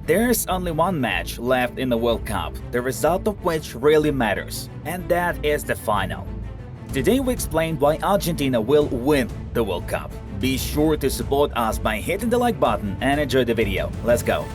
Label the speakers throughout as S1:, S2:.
S1: There's only one match left in the World Cup, the result of which really matters, and that is the final. Today we explain why Argentina will win the World Cup. Be sure to support us by hitting the like button and enjoy the video. Let's go!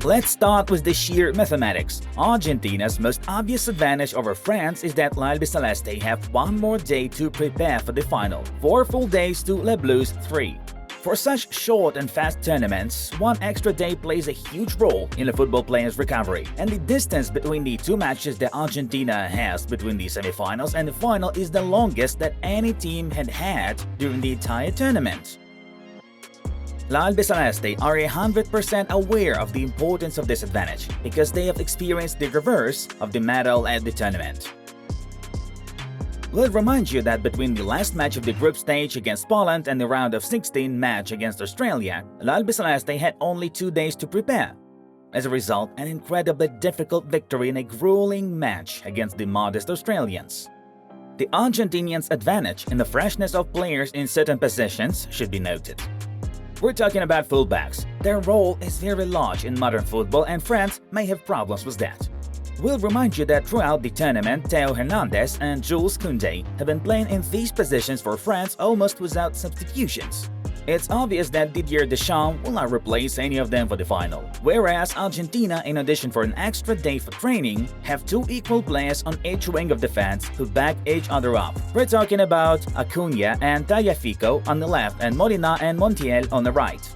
S1: Let's start with the sheer mathematics. Argentina's most obvious advantage over France is that l'Albiceleste have one more day to prepare for the final, 4 full days to Les Bleus 3. For such short and fast tournaments, one extra day plays a huge role in a football player's recovery, and the distance between the two matches that Argentina has between the semifinals and the final is the longest that any team had during the entire tournament. L'Albiceleste are 100% aware of the importance of this advantage because they have experienced the reverse of the medal at the tournament. We'll remind you that between the last match of the group stage against Poland and the round of 16 match against Australia, L'Albiceleste had only 2 days to prepare. As a result, an incredibly difficult victory in a grueling match against the modest Australians. The Argentinians' advantage in the freshness of players in certain positions should be noted. We're talking about fullbacks. Their role is very large in modern football and France may have problems with that. We'll remind you that throughout the tournament, Theo Hernandez and Jules Koundé have been playing in these positions for France almost without substitutions. It's obvious that Didier Deschamps will not replace any of them for the final, whereas Argentina, in addition for an extra day for training, have 2 equal players on each wing of defense who back each other up. We're talking about Acuna and Tagliafico on the left and Molina and Montiel on the right.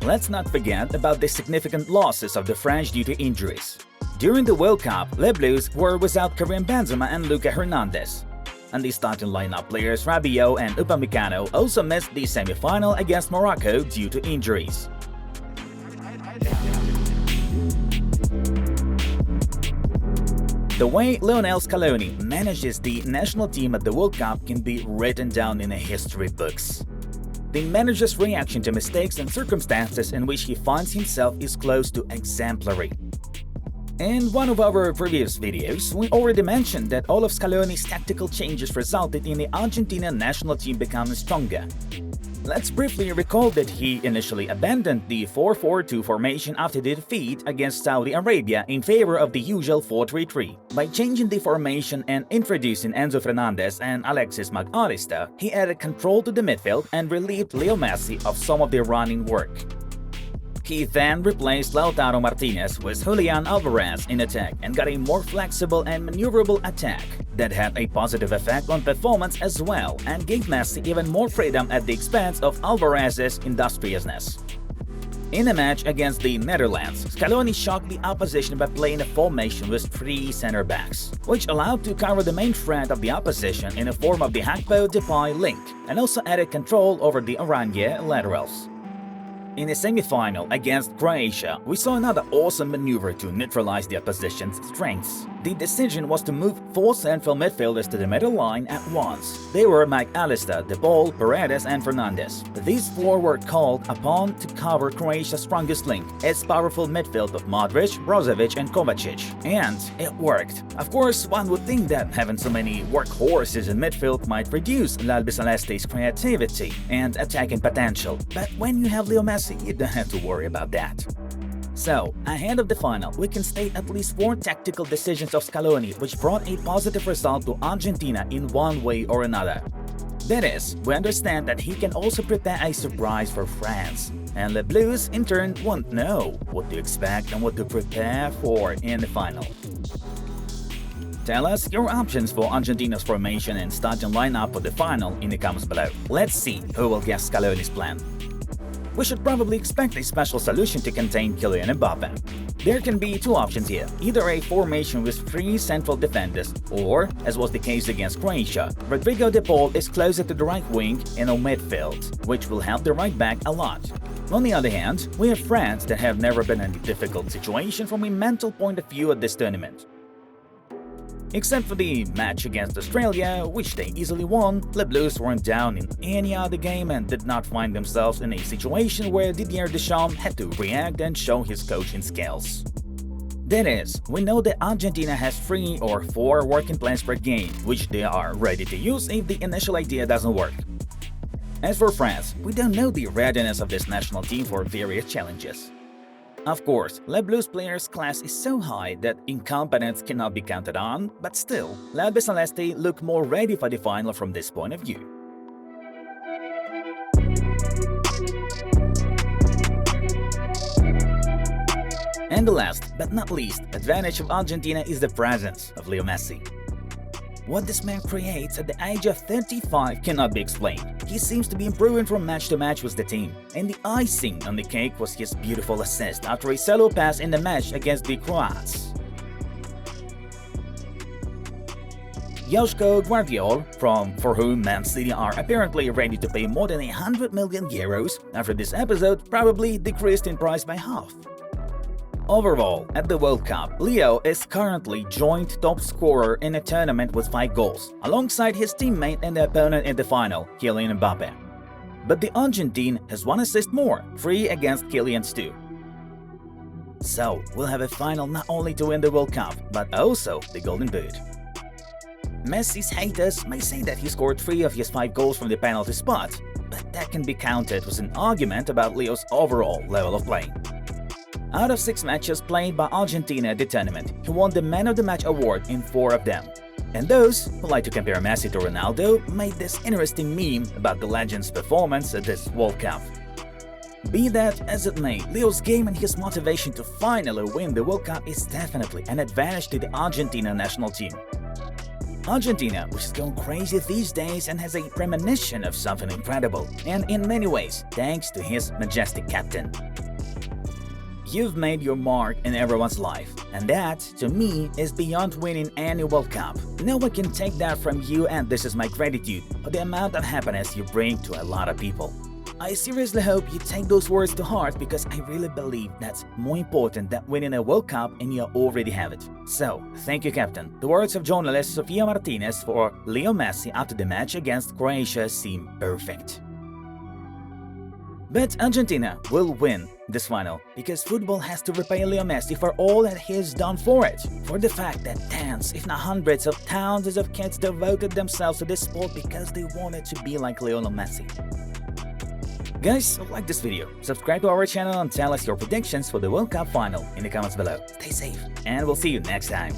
S1: Let's not forget about the significant losses of the French due to injuries. During the World Cup, Les Bleus were without Karim Benzema and Luka Hernandez. And the starting lineup players Rabiot and Upamecano also missed the semi-final against Morocco due to injuries. The way Lionel Scaloni manages the national team at the World Cup can be written down in the history books. The manager's reaction to mistakes and circumstances in which he finds himself is close to exemplary. In one of our previous videos, we already mentioned that all of Scaloni's tactical changes resulted in the Argentina national team becoming stronger. Let's briefly recall that he initially abandoned the 4-4-2 formation after the defeat against Saudi Arabia in favor of the usual 4-3-3. By changing the formation and introducing Enzo Fernandez and Alexis Mac Allister, he added control to the midfield and relieved Leo Messi of some of the running work. He then replaced Lautaro Martinez with Julian Alvarez in attack and got a more flexible and maneuverable attack that had a positive effect on performance as well and gave Messi even more freedom at the expense of Alvarez's industriousness. In a match against the Netherlands, Scaloni shocked the opposition by playing a formation with 3 center-backs, which allowed to cover the main threat of the opposition in the form of the Gakpo-Depay link, and also added control over the Oranje laterals. In the semi-final against Croatia, we saw another awesome maneuver to neutralize the opposition's strengths. The decision was to move 4 central midfielders to the middle line at once. They were Mac Allister, De Paul, Paredes and Fernandes. These 4 were called upon to cover Croatia's strongest link, its powerful midfield of Modric, Brozovic and Kovacic. And it worked. Of course, one would think that having so many workhorses in midfield might reduce L'Albiceleste's creativity and attacking potential. But when you have Leo Messi, you don't have to worry about that. So, ahead of the final, we can state at least 4 tactical decisions of Scaloni which brought a positive result to Argentina in one way or another. That is, we understand that he can also prepare a surprise for France, and Les Bleus in turn won't know what to expect and what to prepare for in the final. Tell us your options for Argentina's formation and starting lineup for the final in the comments below. Let's see who will guess Scaloni's plan. We should probably expect a special solution to contain Kylian Mbappe. There can be 2 options here, either a formation with 3 central defenders or, as was the case against Croatia, Rodrigo De Paul is closer to the right wing in our midfield, which will help the right back a lot. On the other hand, we have France that have never been in a difficult situation from a mental point of view at this tournament. Except for the match against Australia, which they easily won, Les Bleus weren't down in any other game and did not find themselves in a situation where Didier Deschamps had to react and show his coaching skills. That is, we know that Argentina has 3 or 4 working plans per game, which they are ready to use if the initial idea doesn't work. As for France, we don't know the readiness of this national team for various challenges. Of course, Le Blues players' class is so high that incompetence cannot be counted on, but still, L'Albi Celeste look more ready for the final from this point of view. And the last, but not least, advantage of Argentina is the presence of Leo Messi. What this man creates at the age of 35 cannot be explained. He seems to be improving from match to match with the team, and the icing on the cake was his beautiful assist after a solo pass in the match against the Croats. Joško Gvardiol, for whom Man City are apparently ready to pay more than 100 million euros, after this episode probably decreased in price by half. Overall, at the World Cup, Leo is currently joint top scorer in the tournament with 5 goals, alongside his teammate and the opponent in the final, Kylian Mbappe. But the Argentine has 1 assist more, 3 against Kylian's 2. So, we'll have a final not only to win the World Cup, but also the Golden Boot. Messi's haters may say that he scored 3 of his 5 goals from the penalty spot, but that can be countered with an argument about Leo's overall level of play. Out of 6 matches played by Argentina at the tournament, he won the Man of the Match award in 4 of them. And those who like to compare Messi to Ronaldo made this interesting meme about the legend's performance at this World Cup. Be that as it may, Leo's game and his motivation to finally win the World Cup is definitely an advantage to the Argentina national team. Argentina, which is going crazy these days and has a premonition of something incredible, and in many ways, thanks to his majestic captain. You've made your mark in everyone's life, and that, to me, is beyond winning any World Cup. No one can take that from you, and this is my gratitude for the amount of happiness you bring to a lot of people. I seriously hope you take those words to heart because I really believe that's more important than winning a World Cup and you already have it. So, thank you, Captain. The words of journalist Sofia Martinez for Leo Messi after the match against Croatia seem perfect. But Argentina will win this final because football has to repay Leo Messi for all that he's done for it. For the fact that tens, if not hundreds of thousands of kids devoted themselves to this sport because they wanted to be like Lionel Messi. Guys, like this video, subscribe to our channel and tell us your predictions for the World Cup final in the comments below. Stay safe, and we'll see you next time.